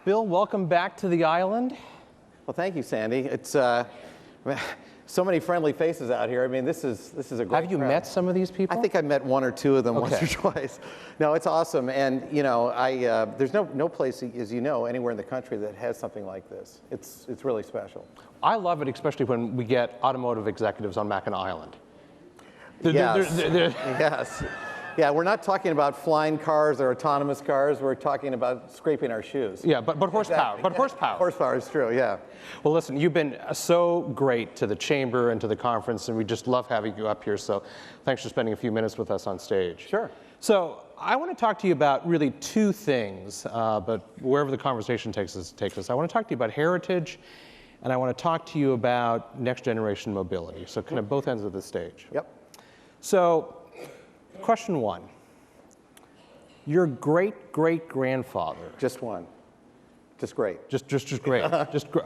Bill, welcome back to the island. Well, thank you, Sandy. It's so many friendly faces out here. I mean, this is a great Have you crowd. met some of these people? I think I met one or two of them once or twice. No, it's awesome, and you know, there's no place, as you know, anywhere in the country that has something like this. It's really special. I love it, especially when we get automotive executives on Mackinac Island. Yes. Yeah, we're not talking about flying cars or autonomous cars. We're talking about scraping our shoes. Yeah, but horsepower. Exactly. But horsepower. Horsepower is true, yeah. Well, listen, you've been so great to the chamber and to the conference, and we just love having you up here. So thanks for spending a few minutes with us on stage. Sure. So I want to talk to you about really two things, but wherever the conversation takes us. I want to talk to you about heritage, and I want to talk to you about next generation mobility. So kind of both ends of the stage. Yep. So question one, your great-great-grandfather. Just one. Just great. Just great.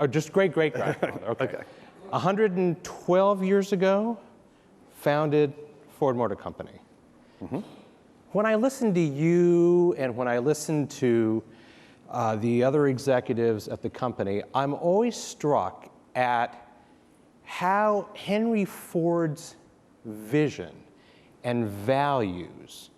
just great-great-grandfather. Okay. 112 years ago, founded Ford Motor Company. Mm-hmm. When I listen to you and when I listen to the other executives at the company, I'm always struck at how Henry Ford's vision and values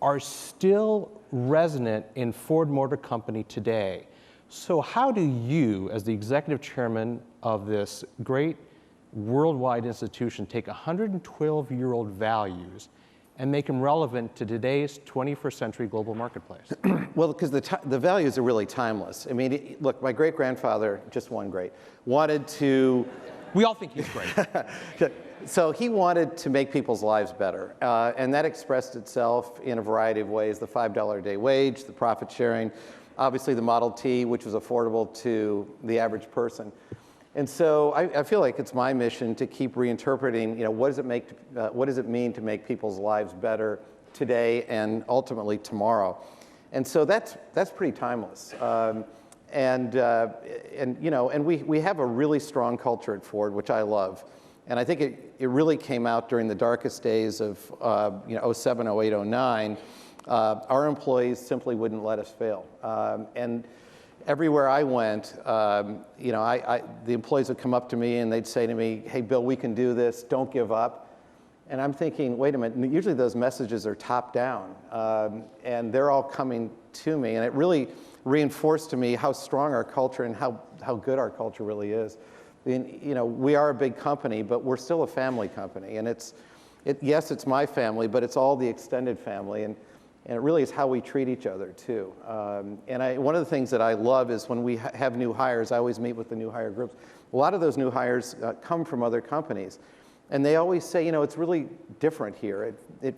are still resonant in Ford Motor Company today. So how do you, as the executive chairman of this great worldwide institution, take 112-year-old values and make them relevant to today's 21st century global marketplace? Well, because the values are really timeless. I mean, look, my great-grandfather, just one great, wanted to... We all think he's great. So he wanted to make people's lives better, and that expressed itself in a variety of ways: the $5 a day wage, the profit sharing, obviously the Model T, which was affordable to the average person. And so I feel like it's my mission to keep reinterpreting, you know, what does it mean to make people's lives better today and ultimately tomorrow? And so that's pretty timeless. And we have a really strong culture at Ford, which I love. And I think it really came out during the darkest days of 07, 08, 09. Our employees simply wouldn't let us fail. And everywhere I went, the employees would come up to me and they'd say to me, "Hey, Bill, we can do this. Don't give up." And I'm thinking, wait a minute. Usually those messages are top down, and they're all coming to me. And it really reinforced to me how strong our culture and how good our culture really is. You know, we are a big company, but we're still a family company. And yes, it's my family, but it's all the extended family. And it really is how we treat each other, too. One of the things that I love is when we have new hires, I always meet with the new hire groups. A lot of those new hires come from other companies. And they always say, you know, it's really different here.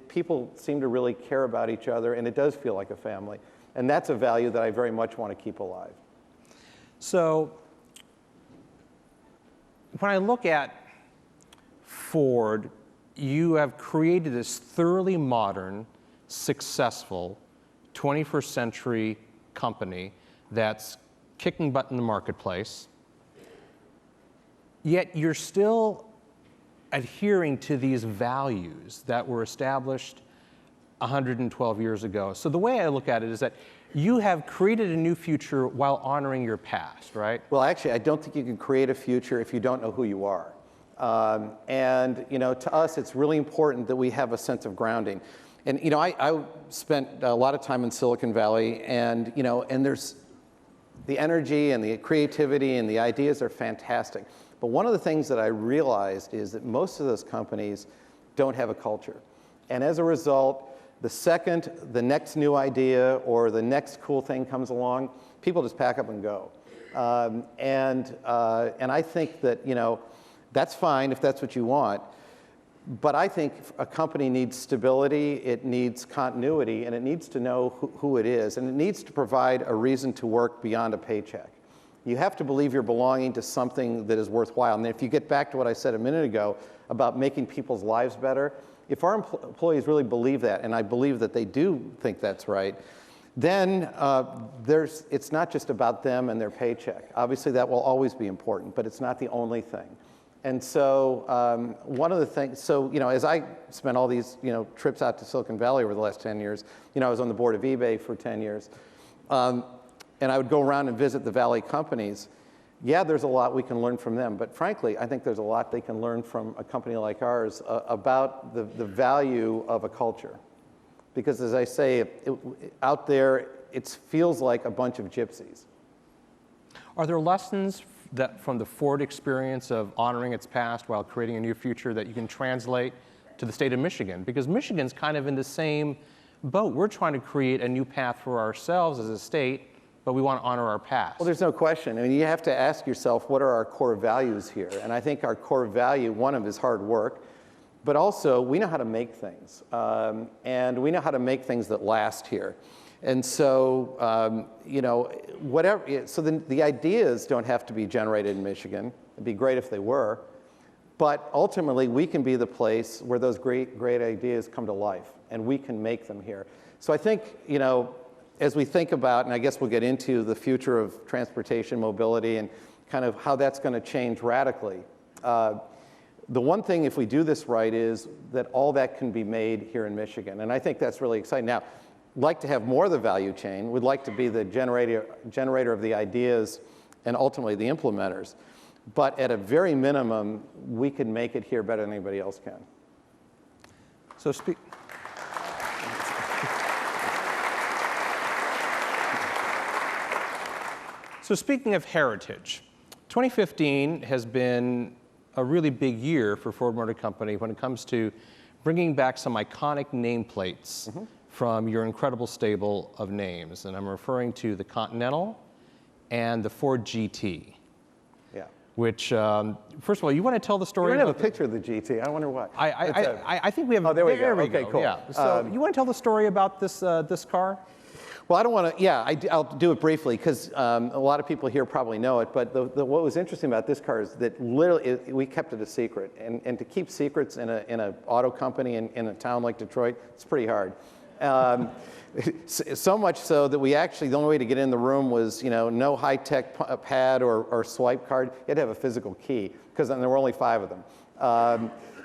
People seem to really care about each other, and it does feel like a family. And that's a value that I very much want to keep alive. So when I look at Ford, you have created this thoroughly modern, successful 21st century company that's kicking butt in the marketplace, yet you're still adhering to these values that were established 112 years ago. So the way I look at it is that you have created a new future while honoring your past, right? Well, actually, I don't think you can create a future if you don't know who you are. And you know, to us, it's really important that we have a sense of grounding. And you know, I spent a lot of time in Silicon Valley, and you know, and there's the energy and the creativity and the ideas are fantastic. But one of the things that I realized is that most of those companies don't have a culture. And as a result, the second the next new idea or the next cool thing comes along, people just pack up and go. And I think that, you know, that's fine if that's what you want. But I think a company needs stability, it needs continuity, and it needs to know who it is. And it needs to provide a reason to work beyond a paycheck. You have to believe you're belonging to something that is worthwhile. And if you get back to what I said a minute ago about making people's lives better, if our employees really believe that, and I believe that they do think that's right, then it's not just about them and their paycheck. Obviously, that will always be important, but it's not the only thing. And so one of the things, so, you know, as I spent all these, you know, trips out to Silicon Valley over the last 10 years, you know, I was on the board of eBay for 10 years. and I would go around and visit the Valley companies, yeah, there's a lot we can learn from them. But frankly, I think there's a lot they can learn from a company like ours about the value of a culture. Because as I say, out there, it feels like a bunch of gypsies. Are there lessons that from the Ford experience of honoring its past while creating a new future that you can translate to the state of Michigan? Because Michigan's kind of in the same boat. We're trying to create a new path for ourselves as a state, but we want to honor our past. Well, there's no question. I mean, you have to ask yourself, what are our core values here? And I think our core value, one of is hard work, but also we know how to make things. And we know how to make things that last here. And so, you know, whatever, so the ideas don't have to be generated in Michigan. It'd be great if they were. But ultimately, we can be the place where those great ideas come to life, and we can make them here. So I think, you know, as we think about, and I guess we'll get into the future of transportation mobility and kind of how that's going to change radically. The one thing, if we do this right, is that all that can be made here in Michigan. And I think that's really exciting. Now, we'd like to have more of the value chain. We'd like to be the generator of the ideas and ultimately the implementers. But at a very minimum, we can make it here better than anybody else can. So speaking of heritage, 2015 has been a really big year for Ford Motor Company when it comes to bringing back some iconic nameplates from your incredible stable of names. And I'm referring to the Continental and the Ford GT. Yeah. Which, first of all, you want to tell the story? We don't have a picture of the GT. I wonder why. I think we have. Oh, there we go. We okay, go. cool. Yeah. So you want to tell the story about this this car? Well, I don't want to, yeah, I'll do it briefly because a lot of people here probably know it, but what was interesting about this car is that literally we kept it a secret. And to keep secrets in an auto company in a town like Detroit, it's pretty hard. So much so that we actually, the only way to get in the room was, you know, no high-tech pad or swipe card. You had to have a physical key because there were only 5 of them.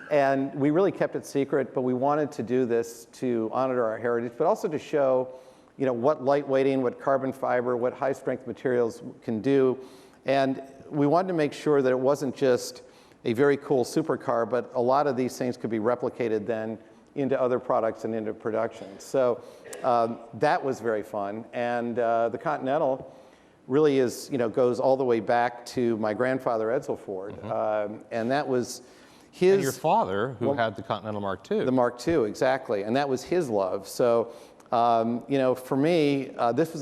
And we really kept it secret, but we wanted to do this to honor our heritage, but also to show, you know, what lightweighting, what carbon fiber, what high-strength materials can do. And we wanted to make sure that it wasn't just a very cool supercar, but a lot of these things could be replicated then into other products and into production. So that was very fun. And the Continental really is, you know, goes all the way back to my grandfather, Edsel Ford. And that was his... And your father, who had the Continental Mark II. The Mark II, exactly. And that was his love. So, you know, for me, this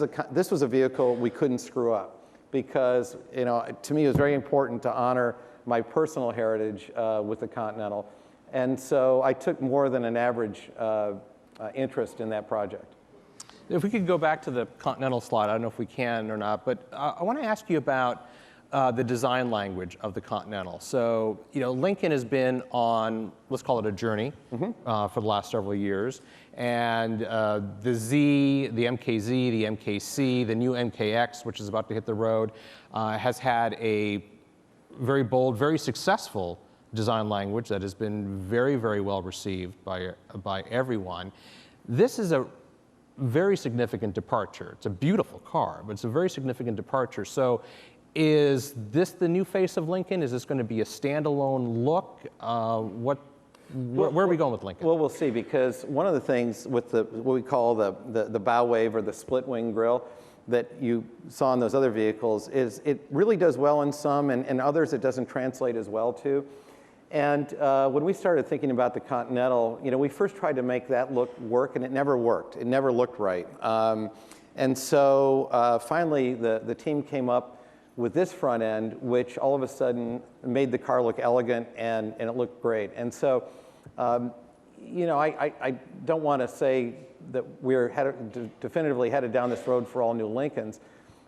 was a vehicle we couldn't screw up because, you know, to me it was very important to honor my personal heritage with the Continental. And so I took more than an average interest in that project. If we could go back to the Continental slide, I don't know if we can or not, but I want to ask you about the design language of the Continental. So, you know, Lincoln has been on, let's call it a journey for the last several years. And the Z, the MKZ, the MKC, the new MKX, which is about to hit the road, has had a very bold, very successful design language that has been very, very well received by everyone. This is a very significant departure. It's a beautiful car, but it's a very significant departure. So is this the new face of Lincoln? Is this going to be a standalone look? Where are we going with Lincoln? Well, we'll see, because one of the things with what we call the bow wave or the split wing grille that you saw in those other vehicles is it really does well in some, and others it doesn't translate as well to. And when we started thinking about the Continental, you know, we first tried to make that look work, and it never worked. It never looked right. And so finally, the team came up with this front end, which all of a sudden made the car look elegant and it looked great. And so, you know, I don't want to say that we're definitively headed down this road for all new Lincolns,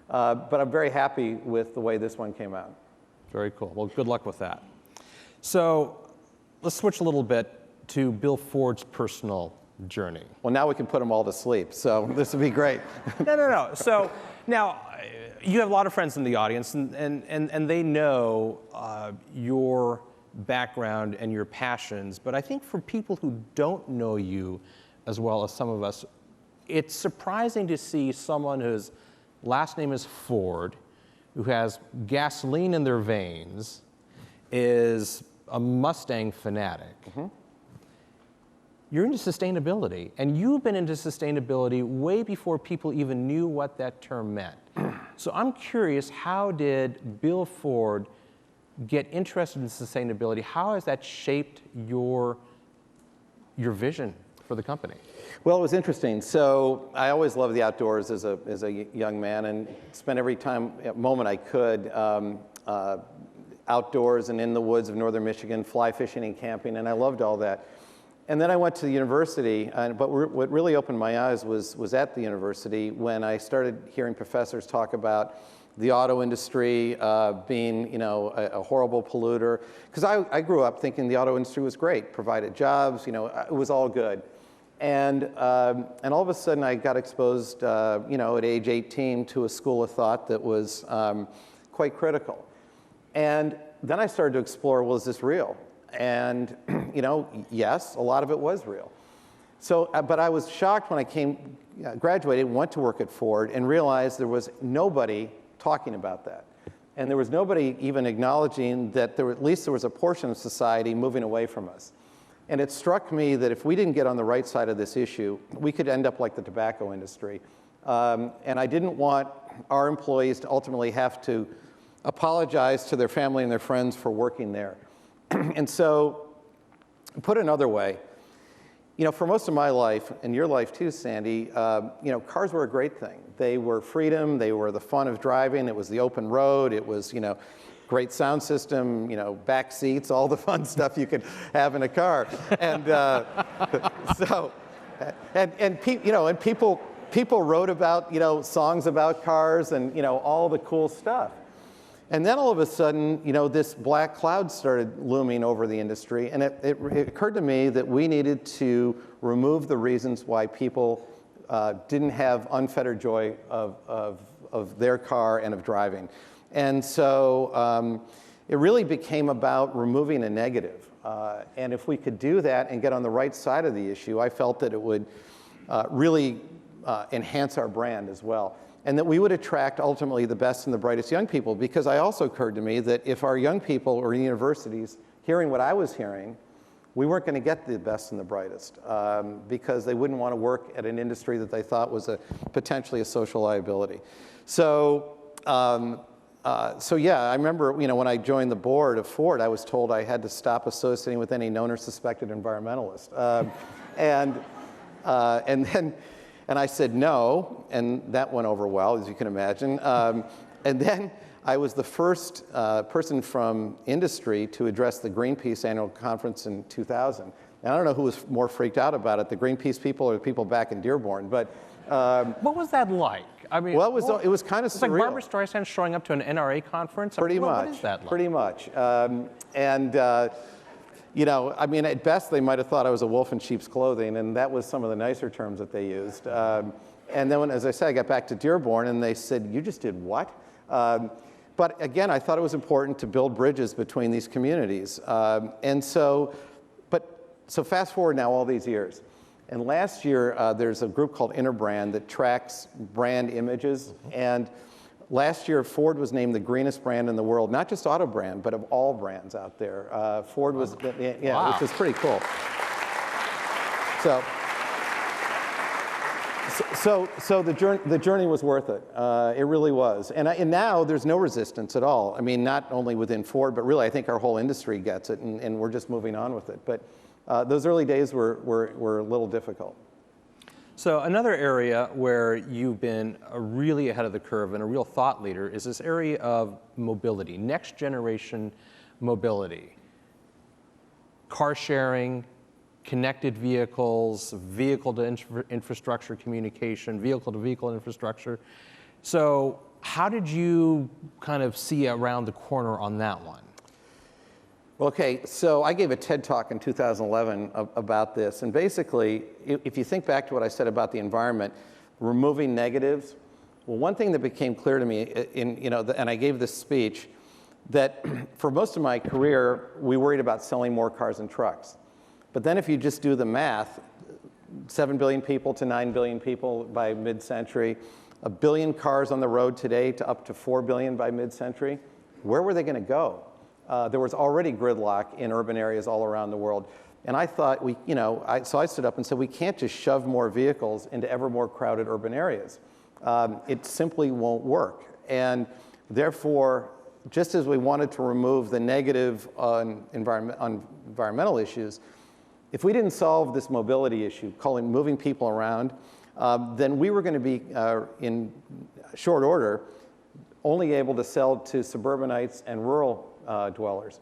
but I'm very happy with the way this one came out. Very cool. Well, good luck with that. So let's switch a little bit to Bill Ford's personal journey. Well, now we can put them all to sleep, so this would be great. No. So now, you have a lot of friends in the audience, and they know your background and your passions, but I think for people who don't know you as well as some of us, it's surprising to see someone who's last name is Ford, who has gasoline in their veins, is a Mustang fanatic. You're into sustainability, and you've been into sustainability way before people even knew what that term meant. So I'm curious, how did Bill Ford get interested in sustainability? How has that shaped your vision for the company? Well, it was interesting. So I always loved the outdoors as a young man, and spent every moment I could outdoors and in the woods of northern Michigan, fly fishing and camping, and I loved all that. And then I went to the university, but what really opened my eyes was at the university when I started hearing professors talk about the auto industry being, a horrible polluter. Because I grew up thinking the auto industry was great, provided jobs, it was all good. And all of a sudden I got exposed, at age 18 to a school of thought that was quite critical. And then I started to explore, well, is this real? And, yes, a lot of it was real. So, but I was shocked when I graduated, went to work at Ford, and realized there was nobody talking about that. And there was nobody even acknowledging that at least there was a portion of society moving away from us. And it struck me that if we didn't get on the right side of this issue, we could end up like the tobacco industry. And I didn't want our employees to ultimately have to apologize to their family and their friends for working there. And so, put another way, for most of my life, and your life too, Sandy, cars were a great thing. They were freedom, they were the fun of driving, it was the open road, it was, great sound system, back seats, all the fun stuff you could have in a car. And people wrote about, songs about cars and, all the cool stuff. And then all of a sudden, this black cloud started looming over the industry, and it occurred to me that we needed to remove the reasons why people didn't have unfettered joy of their car and of driving. And so it really became about removing a negative. And if we could do that and get on the right side of the issue, I felt that it would really enhance our brand as well. And that we would attract ultimately the best and the brightest young people, because it also occurred to me that if our young people were in universities hearing what I was hearing, we weren't going to get the best and the brightest because they wouldn't want to work at an industry that they thought was potentially a social liability. So yeah, I remember when I joined the board of Ford, I was told I had to stop associating with any known or suspected environmentalist. And I said no, and that went over well, as you can imagine. And then I was the first person from industry to address the Greenpeace annual conference in 2000. And I don't know who was more freaked out about it, the Greenpeace people or the people back in Dearborn. But what was that like? I mean, well, it was kind of surreal. It's like Barbara Streisand showing up to an NRA conference. Pretty much. What is that like? Pretty much. At best, they might have thought I was a wolf in sheep's clothing, and that was some of the nicer terms that they used. And then, as I said, I got back to Dearborn, and they said, "You just did what?" But again, I thought it was important to build bridges between these communities. So fast forward now all these years. And last year, there's a group called Interbrand that tracks brand images. And last year, Ford was named the greenest brand in the world, not just auto brand, but of all brands out there. Ford was, Wow. Which is pretty cool. So the journey was worth it. It really was. And now there's no resistance at all. I mean, not only within Ford, but really I think our whole industry gets it, and we're just moving on with it. But those early days were a little difficult. So another area where you've been really ahead of the curve and a real thought leader is this area of mobility, next generation mobility. Car sharing, connected vehicles, vehicle-to-infrastructure communication, vehicle-to-vehicle infrastructure. So how did you kind of see around the corner on that one? Okay, so I gave a TED Talk in 2011 about this, and basically, if you think back to what I said about the environment, removing negatives, well, one thing that became clear to me, and I gave this speech, that for most of my career, we worried about selling more cars and trucks. But then if you just do the math, 7 billion people to 9 billion people by mid-century, 1 billion cars on the road today to up to 4 billion by mid-century. Where were they going to go? There was already gridlock in urban areas all around the world. And I thought, so I stood up and said, we can't just shove more vehicles into ever more crowded urban areas. It simply won't work. And therefore, just as we wanted to remove the negative on environmental issues, if we didn't solve this mobility issue, moving people around, then we were going to be, in short order, only able to sell to suburbanites and rural dwellers.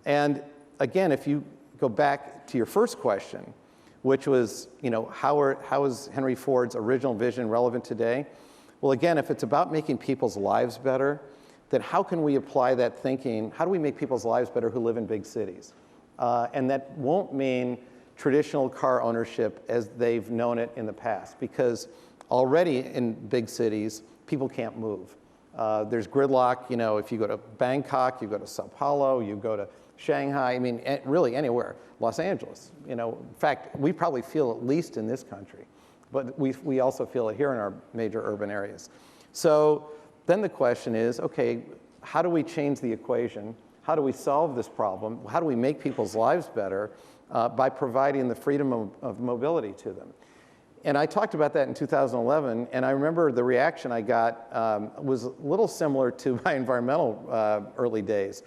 And again, if you go back to your first question, which was, how is Henry Ford's original vision relevant today? Well, again, if it's about making people's lives better, then how can we apply that thinking? How do we make people's lives better who live in big cities? And that won't mean traditional car ownership as they've known it in the past, because already in big cities, people can't move. There's gridlock, if you go to Bangkok, you go to Sao Paulo, you go to Shanghai, really anywhere, Los Angeles. In fact, we probably feel it least in this country, but we also feel it here in our major urban areas. So then the question is, okay, how do we change the equation? How do we solve this problem? How do we make people's lives better by providing the freedom of mobility to them? And I talked about that in 2011, and I remember the reaction I got was a little similar to my environmental early days.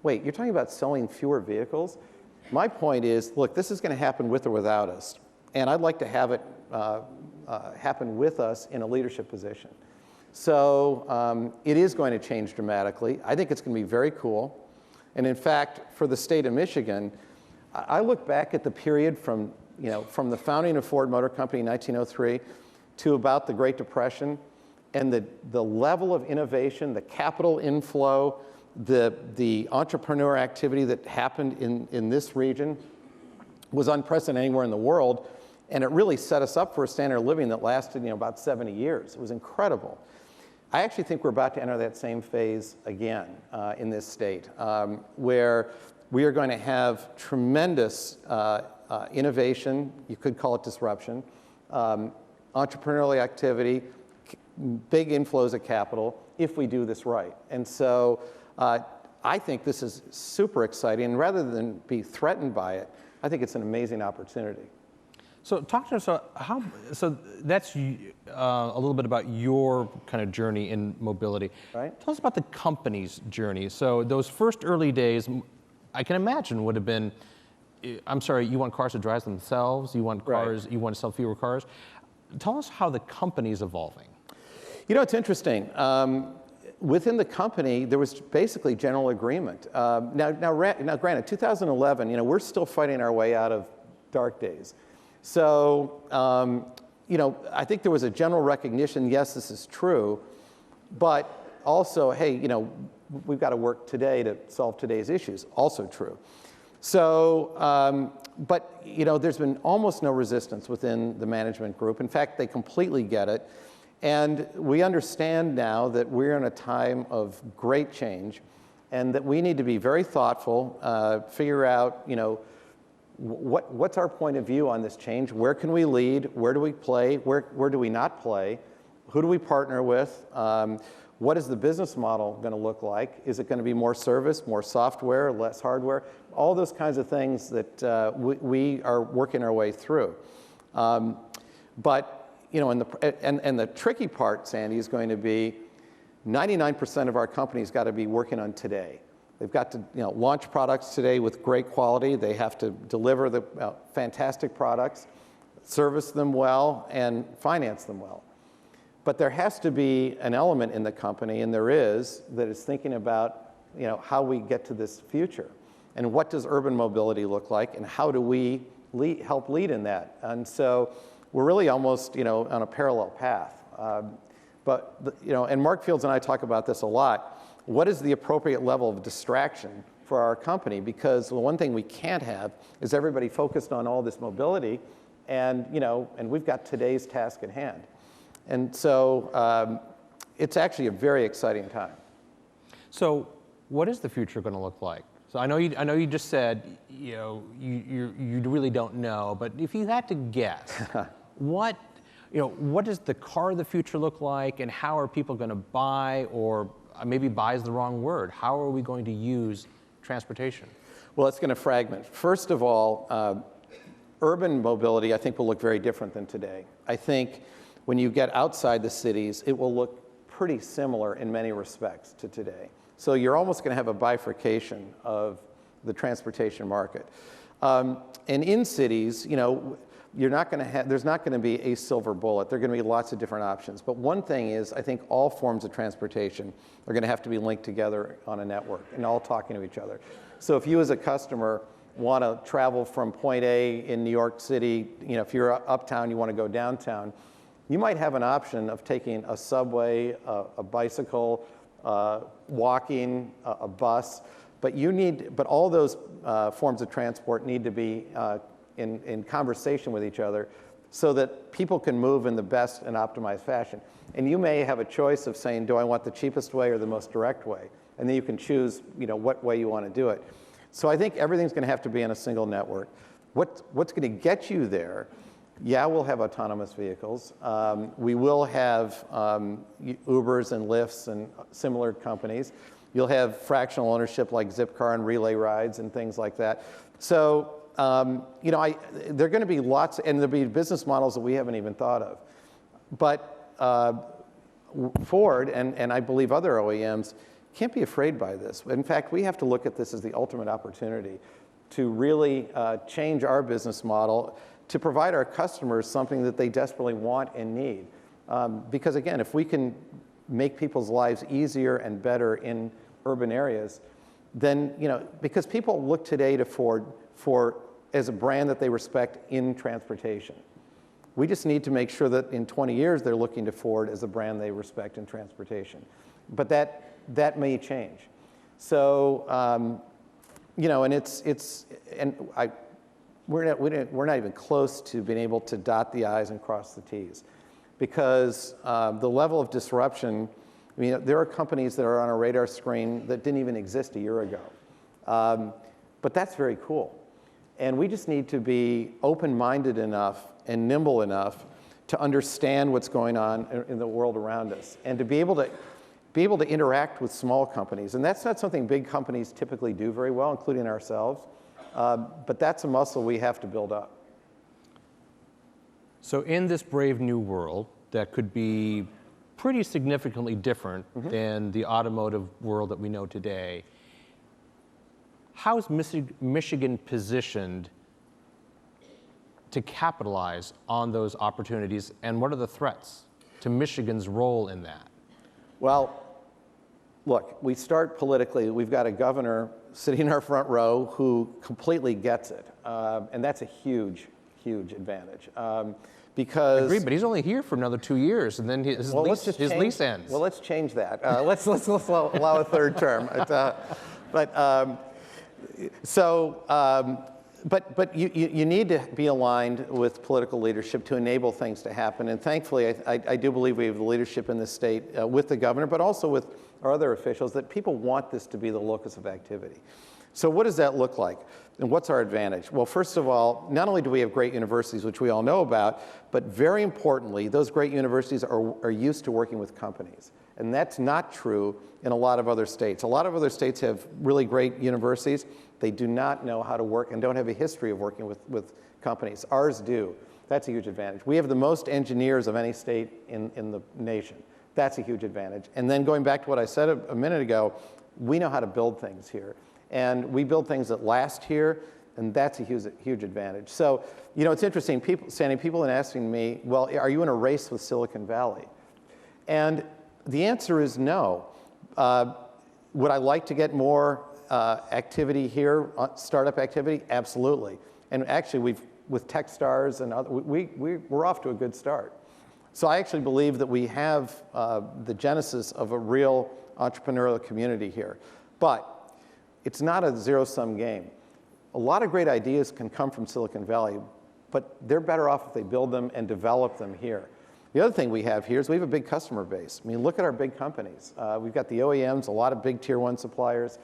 Wait, you're talking about selling fewer vehicles? My point is, look, this is going to happen with or without us, and I'd like to have it happen with us in a leadership position. So it is going to change dramatically. I think it's going to be very cool. And in fact, for the state of Michigan, I look back at the period from the founding of Ford Motor Company in 1903 to about the Great Depression, and the level of innovation, the capital inflow, the entrepreneur activity that happened in this region was unprecedented anywhere in the world, and it really set us up for a standard of living that lasted about 70 years. It was incredible. I actually think we're about to enter that same phase again in this state, where we are going to have tremendous innovation, you could call it disruption, entrepreneurial activity, big inflows of capital, if we do this right. And so I think this is super exciting, and rather than be threatened by it, I think it's an amazing opportunity. So talk to us, so that's a little bit about your kind of journey in mobility. Right. Tell us about the company's journey. So those first early days, I can imagine would have been, I'm sorry, you want cars to drive themselves, you want cars, right. You want to sell fewer cars. Tell us how the company's evolving. It's interesting. Within the company, there was basically general agreement. Now, granted, 2011, we're still fighting our way out of dark days. So, I think there was a general recognition, yes, this is true, but also, hey, we've got to work today to solve today's issues, also true. So, but, there's been almost no resistance within the management group. In fact, they completely get it. And we understand now that we're in a time of great change and that we need to be very thoughtful, figure out, what's our point of view on this change? Where can we lead? Where do we play? Where do we not play? Who do we partner with? What is the business model going to look like? Is it going to be more service, more software, less hardware? All those kinds of things that we are working our way through. But and the tricky part, Sandy, is going to be 99% of our company's got to be working on today. They've got to launch products today with great quality. They have to deliver the fantastic products, service them well, and finance them well. But there has to be an element in the company, and there is, that is thinking about how we get to this future. And what does urban mobility look like, and how do we help lead in that? And so we're really almost on a parallel path. And Mark Fields and I talk about this a lot. What is the appropriate level of distraction for our company? Because the one thing we can't have is everybody focused on all this mobility, and we've got today's task at hand. And so it's actually a very exciting time. So what is the future going to look like? So I know you just said you really don't know, but if you had to guess, what what does the car of the future look like, and how are people going to buy, or maybe buy is the wrong word, how are we going to use transportation? Well, it's going to fragment. First of all, urban mobility, I think, will look very different than today. I think when you get outside the cities, it will look pretty similar in many respects to today. So you're almost going to have a bifurcation of the transportation market. And in cities, you're not going to have, there's not going to be a silver bullet. There are going to be lots of different options. But one thing is, I think all forms of transportation are going to have to be linked together on a network and all talking to each other. So if you as a customer want to travel from point A in New York City, if you're uptown, you want to go downtown, you might have an option of taking a subway, a bicycle, walking, a bus, but all those forms of transport need to be in conversation with each other so that people can move in the best and optimized fashion. And you may have a choice of saying, do I want the cheapest way or the most direct way? And then you can choose what way you want to do it. So I think everything's going to have to be in a single network. What's going to get you there? Yeah, we'll have autonomous vehicles. We will have Ubers and Lyfts and similar companies. You'll have fractional ownership like Zipcar and relay rides and things like that. So there are going to be lots, and there'll be business models that we haven't even thought of. But Ford and I believe other OEMs can't be afraid by this. In fact, we have to look at this as the ultimate opportunity to really change our business model to provide our customers something that they desperately want and need. Because again, if we can make people's lives easier and better in urban areas, then, because people look today to Ford as a brand that they respect in transportation. We just need to make sure that in 20 years they're looking to Ford as a brand they respect in transportation. But that may change. So, we're not even close to being able to dot the I's and cross the T's, because the level of disruption. There are companies that are on a radar screen that didn't even exist a year ago, but that's very cool. And we just need to be open-minded enough and nimble enough to understand what's going on in the world around us, and to be able to interact with small companies. And that's not something big companies typically do very well, including ourselves. But that's a muscle we have to build up. So in this brave new world that could be pretty significantly different than the automotive world that we know today, how is Michigan positioned to capitalize on those opportunities, and what are the threats to Michigan's role in that? Well, look, we start politically. We've got a governor sitting in our front row who completely gets it, and that's a huge, huge advantage. Because I agree, but he's only here for another 2 years, and then his lease ends. Well, let's change that. Let's allow a third term. But you need to be aligned with political leadership to enable things to happen. And thankfully, I do believe we have the leadership in the state with the governor, but also with our other officials, that people want this to be the locus of activity. So what does that look like? And what's our advantage? Well, first of all, not only do we have great universities, which we all know about, but very importantly, those great universities are used to working with companies. And that's not true in a lot of other states. A lot of other states have really great universities. They do not know how to work and don't have a history of working with companies. Ours do. That's a huge advantage. We have the most engineers of any state in the nation. That's a huge advantage. And then going back to what I said a minute ago, we know how to build things here. And we build things that last here, and that's a huge advantage. So, it's interesting, people have been asking me, well, are you in a race with Silicon Valley? And the answer is no. Would I like to get more activity here, startup activity? Absolutely. And actually, with Techstars and other, we're off to a good start. So I actually believe that we have the genesis of a real entrepreneurial community here. But it's not a zero-sum game. A lot of great ideas can come from Silicon Valley, but they're better off if they build them and develop them here. The other thing we have here is we have a big customer base. Look at our big companies. We've got the OEMs, a lot of big tier 1 suppliers.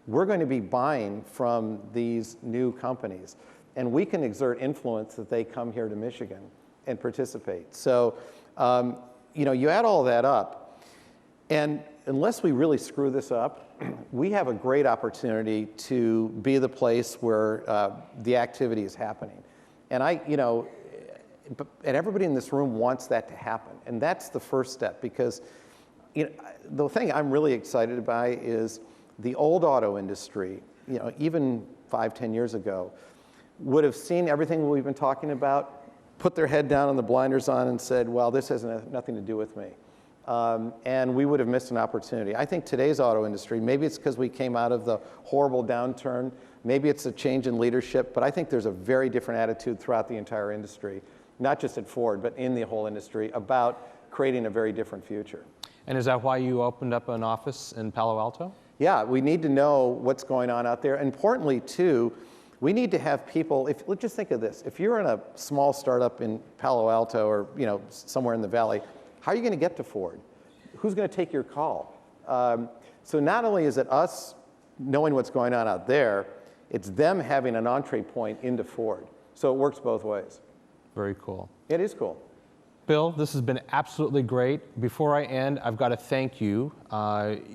We're going to be buying from these new companies, and we can exert influence that they come here to Michigan and participate. So, you add all that up, and unless we really screw this up, we have a great opportunity to be the place where the activity is happening. And and everybody in this room wants that to happen. And that's the first step, because the thing I'm really excited by is the old auto industry, even 5-10 years ago, would have seen everything we've been talking about, put their head down and the blinders on and said, well, this has nothing to do with me. And we would have missed an opportunity. I think today's auto industry, maybe it's because we came out of the horrible downturn, maybe it's a change in leadership, but I think there's a very different attitude throughout the entire industry, not just at Ford, but in the whole industry, about creating a very different future. And is that why you opened up an office in Palo Alto? Yeah, we need to know what's going on out there. Importantly, too, we need to have people, let's just think of this. If you're in a small startup in Palo Alto or somewhere in the valley, how are you going to get to Ford? Who's going to take your call? So not only is it us knowing what's going on out there, it's them having an entree point into Ford. So it works both ways. Very cool. It is cool. Bill, this has been absolutely great. Before I end, I've got to thank you.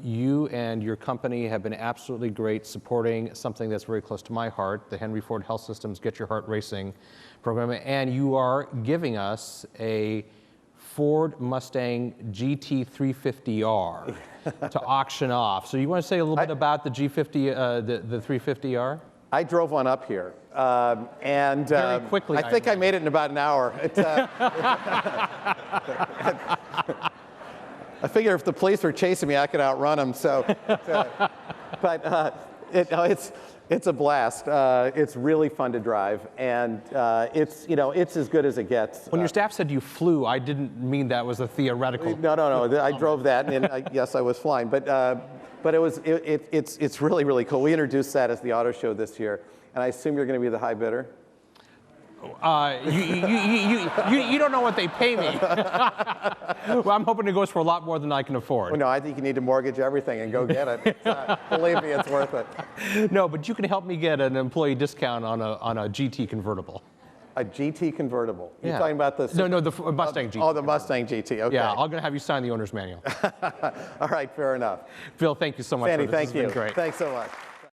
You and your company have been absolutely great supporting something that's very close to my heart, the Henry Ford Health System's Get Your Heart Racing program. And you are giving us a Ford Mustang GT 350R to auction off. So you want to say a little bit about the G50, the 350R? I drove one up here, and very quickly. I think I made it in about an hour. I figure if the police were chasing me, I could outrun them. But it's a blast. It's really fun to drive, and it's as good as it gets. When your staff said you flew, I didn't mean that was a theoretical. No. I drove that, and yes, I was flying, but it's really, really cool. We introduced that as the auto show this year, and I assume you're going to be the high bidder. You don't know what they pay me. Well, I'm hoping it goes for a lot more than I can afford. Well, no, I think you need to mortgage everything and go get it. Believe me, it's worth it. No, but you can help me get an employee discount on a GT convertible. A GT convertible? Yeah. You're talking about the... No, the Mustang GT. Oh, the Mustang GT, okay. Yeah, I'm going to have you sign the owner's manual. All right, fair enough. Phil, thank you so much. Sandy, for this. thank you. This has been great. Thanks so much.